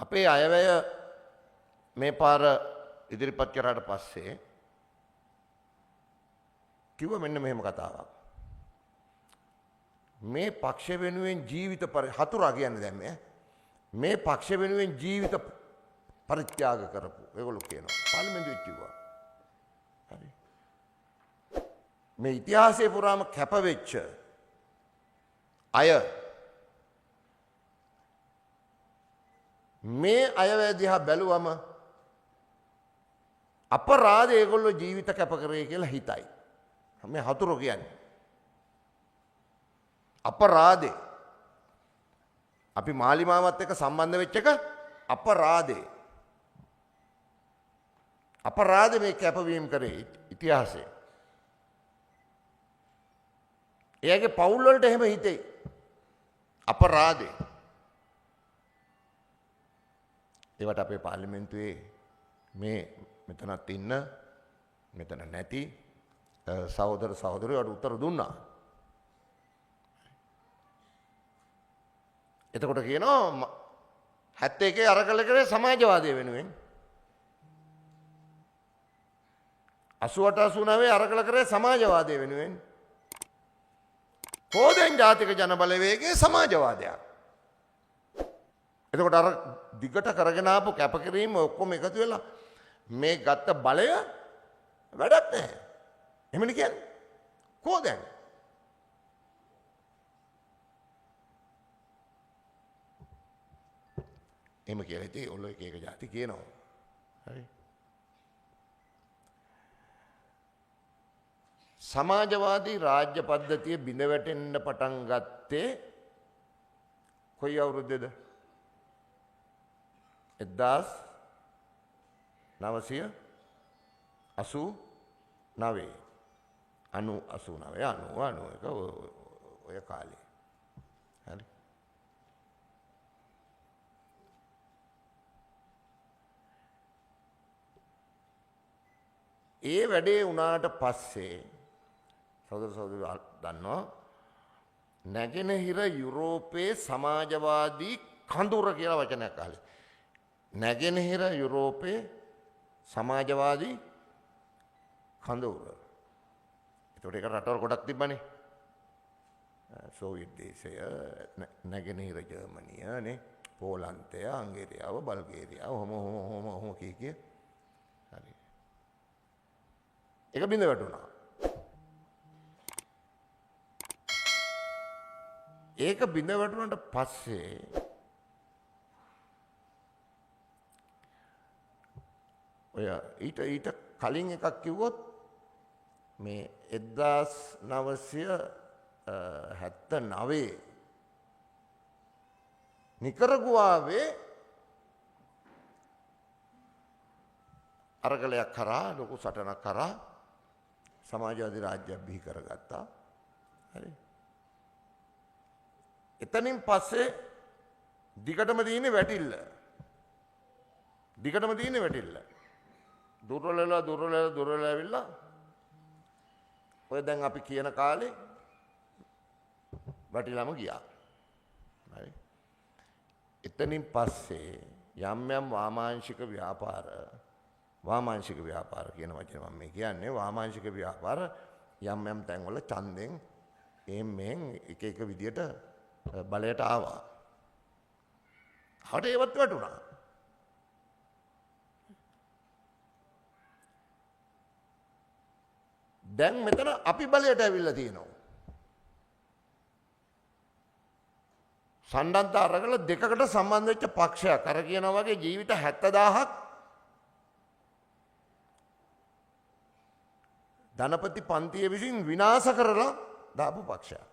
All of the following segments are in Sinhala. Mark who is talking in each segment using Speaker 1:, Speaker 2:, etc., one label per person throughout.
Speaker 1: අපේ අයවැය මේ පාර ඉදිරිපත් කරාට පස්සේ කිව්ව මෙන්න මෙහෙම කතාවක්. මේ පක්ෂ වෙනුවෙන් ජීවිත හතුරා කියන්නේ දැන් මේ පක්ෂ වෙනුවෙන් ජීවිත පරිත්‍යාග කරපු ඒගොල්ලෝ කියනවා. පාර්ලිමේන්තුවේ කිව්වා. හරි. මේ ඉතිහාසයේ පුරාම කැපවෙච්ච අය මේ අයවැය දිහා බැලුවම අපරාධ ඒගොල්ලෝ ජීවිත කැප කරේ කියලා හිතයි. මේ හතුරු කියන්නේ. අපරාධේ. අපි මාලිමාවත් එක්ක සම්බන්ධ වෙච්ච එක අපරාධේ. අපරාධ මේ කැපවීම කරේ ඉතිහාසයේ. එයාගේ පවුල් වලට එහෙම හිතේ. අපරාධේ. ඒවට අපේ පාර්ලිමේන්තුවේ මේ මෙතනත් ඉන්න මෙතන නැති සහෝදර සහෝදරියෝට උත්තර දුන්නා. එතකොට කියනවා 71 අරගල කරේ සමාජවාදය වෙනුවෙන් 88 89 අරගල කරේ සමාජවාදය වෙනුවෙන් කොහෙන් ජාතික ජනබලවේගයේ සමාජවාදයක්. එතකොට අර දිගට කරගෙන ආපු කැපකිරීම ඔක්කොම එකතු වෙලා මේ ගත්ත බලය වැඩක් නැහැ. එහෙමනේ කියන්නේ. කොහෙන්? එහෙම කියලා ඉතින් ඔල්ලෝ එක එක જાති කියනවා. හරි. සමාජවාදී රාජ්‍ය පද්ධතිය බිඳ වැටෙන්න පටන් ගත්තේ කොයි අවුරුද්දේද? 1989 91 ඔය කාලේ. හරි. ඒ වැඩේ වුණාට පස්සේ සහෝදර සහෝදරියෝ දන්නවා නැගෙනහිර යුරෝපයේ සමාජවාදී කඳුර කියලා වචනයක් අහලා. නැගෙනහිර යුරෝපයේ සමාජවාදී කඳුර. ඒකට ඒක රටවල් ගොඩක් තිබ්බනේ. සෝවියට් දේශය, නැගෙනහිර ජර්මනිය නේ, පෝලන්තය, හංගේරියාව, බල්ගේරියාව ඔහොම කී. හරි. ඒක බිඳ වැටුණා. ඒක බිඳ වැටුණාට පස්සේ ඔය ඊට කලින් එකක් කිව්වොත් මේ 1979 නිකරගුවාවේ අරගලයක් කරා ලොකු සටනක් කරා සමාජවාදී රාජ්‍යයක් බිහි කරගත්තා. හරි. එතනින් පස්සේ දිගටම තියෙන්නේ වැටිල්ල. දුර්වල ඇවිල්ලා ඔය දැන් අපි කියන කාලේ වැටිලාම ගියා. හරි. එතනින් පස්සේ යම් වාමාංශික ව්‍යාපාර කියන වචනේ මම මේ කියන්නේ වාමාංශික ව්‍යාපාර යම් තැන්වල ඡන්දෙන් මෙහෙන් එක විදියට බලයට ආවා. හට ඒවත් වැටුණා. දැන් මෙතන අපි බලයට ඇවිල්ලා තියෙනවා. සම්බන්ධ අරගල දෙකකට සම්බන්ධ වෙච්ච පක්ෂයක් අර කියනවා වගේ ජීවිත 70000ක් ධනපති පන්තිය විසින් විනාශ කරලා දාපු පක්ෂයක්.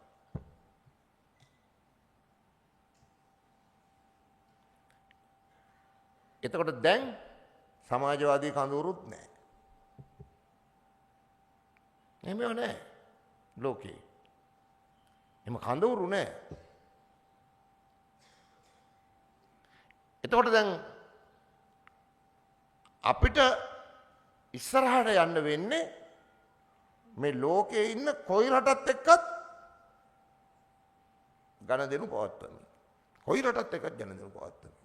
Speaker 1: එතකොට දැන් සමාජවාදී කඳවුරුත් නැහැ. එහෙම නැහැ ලෝකේ. එහෙම කඳවුරු නැහැ. එතකොට දැන් අපිට ඉස්සරහට යන්න වෙන්නේ මේ ලෝකේ ඉන්න කොයි රටත් එක්කත් ගණදෙනු පවත්වන්න. කොයි රටත් එක්කත් ගණදෙනු පවත්වන්න.